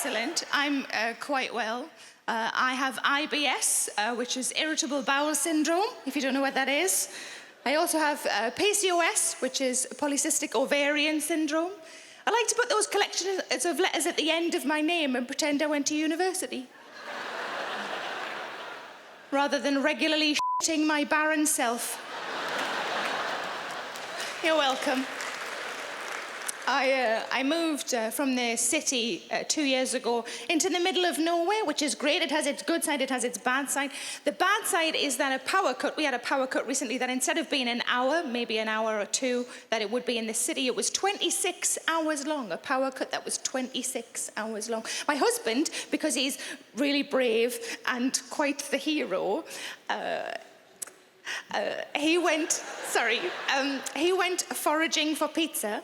excellent. I'm quite well. I have IBS, which is irritable bowel syndrome, if you don't know what that is. I also have PCOS, which is polycystic ovarian syndrome. I like to put those collections of letters at the end of my name and pretend I went to university. Rather than regularly shitting my barren self. You're welcome. I moved from the city 2 years ago into the middle of nowhere, which is great. It has its good side, it has its bad side. The bad side is that a power cut, we had a power cut recently that instead of being an hour, maybe an hour or two, that it would be in the city, it was 26 hours long, a power cut that was 26 hours long. My husband, because he's really brave and quite the hero, he went foraging for pizza.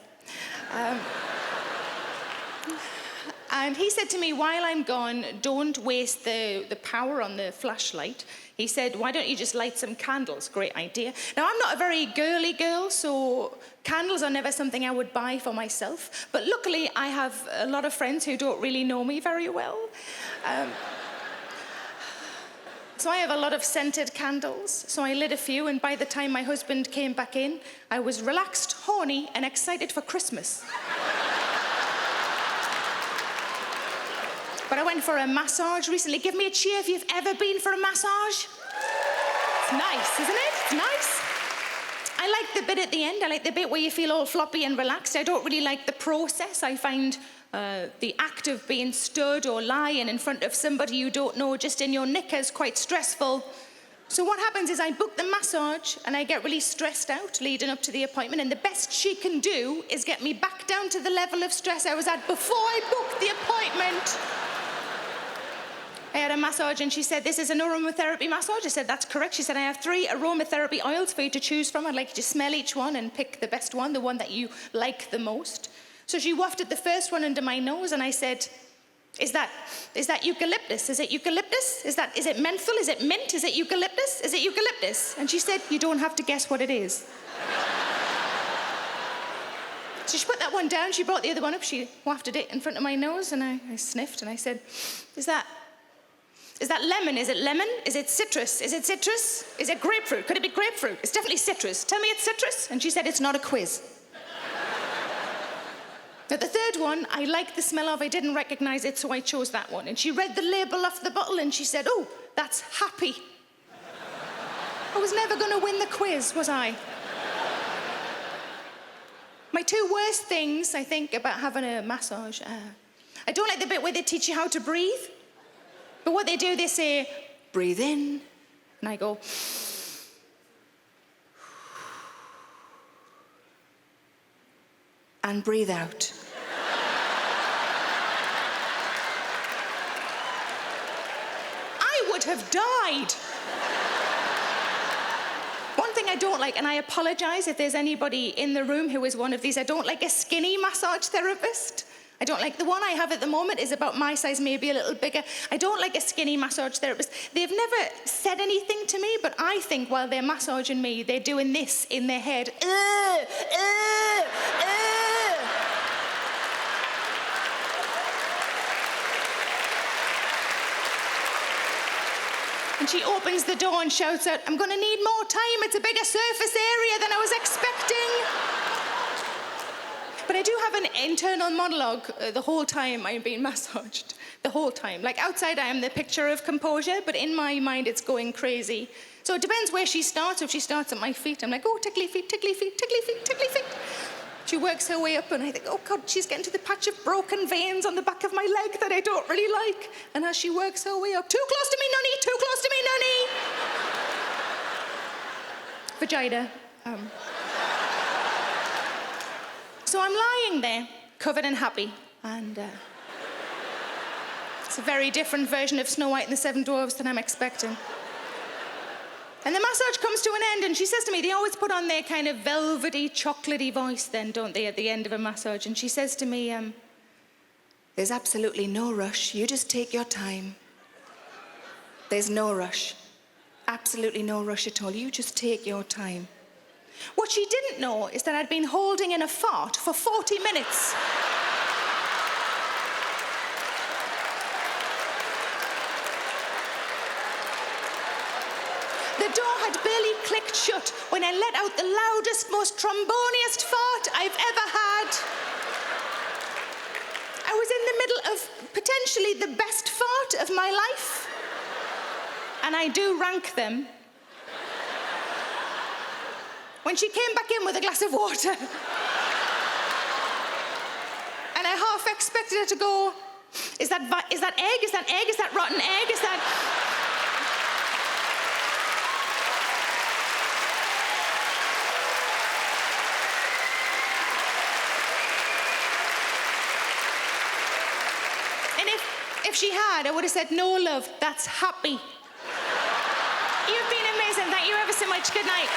And he said to me, while I'm gone, don't waste the power on the flashlight. He said, why don't you just light some candles? Great idea. Now, I'm not a very girly girl, so candles are never something I would buy for myself. But luckily, I have a lot of friends who don't really know me very well. So I have a lot of scented candles, so I lit a few, and by the time my husband came back in, I was relaxed, horny, and excited for Christmas. But I went for a massage recently. Give me a cheer if you've ever been for a massage. It's nice, isn't it? It's nice. I like the bit at the end. I like the bit where you feel all floppy and relaxed. I don't really like the process. I find the act of being stood or lying in front of somebody you don't know just in your knickers quite stressful. So what happens is I book the massage and I get really stressed out leading up to the appointment, and the best she can do is get me back down to the level of stress I was at before I booked the appointment. I had a massage and she said, this is an aromatherapy massage. I said, that's correct. She said, I have 3 aromatherapy oils for you to choose from. I'd like you to smell each one and pick the best one, the one that you like the most. So she wafted the first one under my nose and I said, is that eucalyptus? Is it eucalyptus? Is it menthol? Is it mint? Is it eucalyptus? Is it eucalyptus? And she said, you don't have to guess what it is. So she put that one down, she brought the other one up, she wafted it in front of my nose and I sniffed and I said, is that lemon? Is it lemon? Is it citrus? Is it citrus? Is it grapefruit? Could it be grapefruit? It's definitely citrus. Tell me it's citrus. And she said, it's not a quiz. Now, the third one, I liked the smell of, I didn't recognize it, so I chose that one. And she read the label off the bottle and she said, oh, that's happy. I was never going to win the quiz, was I? My 2 worst things, I think, about having a massage, I don't like the bit where they teach you how to breathe. But what they do, they say, breathe in. And I go, and breathe out. I would have died. One thing I don't like, and I apologize if there's anybody in the room who is one of these, I don't like a skinny massage therapist. I don't like the one I have at the moment is about my size, maybe a little bigger. I don't like a skinny massage therapist. They've never said anything to me, but I think while they're massaging me, they're doing this in their head. And she opens the door and shouts out, I'm going to need more time. It's a bigger surface area than I was expecting. But I do have an internal monologue the whole time I'm being massaged. The whole time. Like outside I am the picture of composure, but in my mind it's going crazy. So it depends where she starts. If she starts at my feet, I'm like, oh, tickly feet, tickly feet, tickly feet, tickly feet. She works her way up and I think, oh God, she's getting to the patch of broken veins on the back of my leg that I don't really like. And as she works her way up, too close to me, nunny, too close to me, nunny. Vagina. So I'm lying there, covered and happy, and it's a very different version of Snow White and the Seven Dwarfs than I'm expecting. And the massage comes to an end, and she says to me, they always put on their kind of velvety, chocolatey voice then, don't they, at the end of a massage? And she says to me, there's absolutely no rush. You just take your time. There's no rush. Absolutely no rush at all. You just take your time. What she didn't know is that I'd been holding in a fart for 40 minutes. had barely clicked shut when I let out the loudest, most tromboniest fart I've ever had. I was in the middle of potentially the best fart of my life. And I do rank them. When she came back in with a glass of water, and I half expected her to go, is that egg? Is that egg? Is that rotten egg? Is that... And if she had, I would have said, no, love, that's happy. You've been amazing. Thank you ever so much. Good night.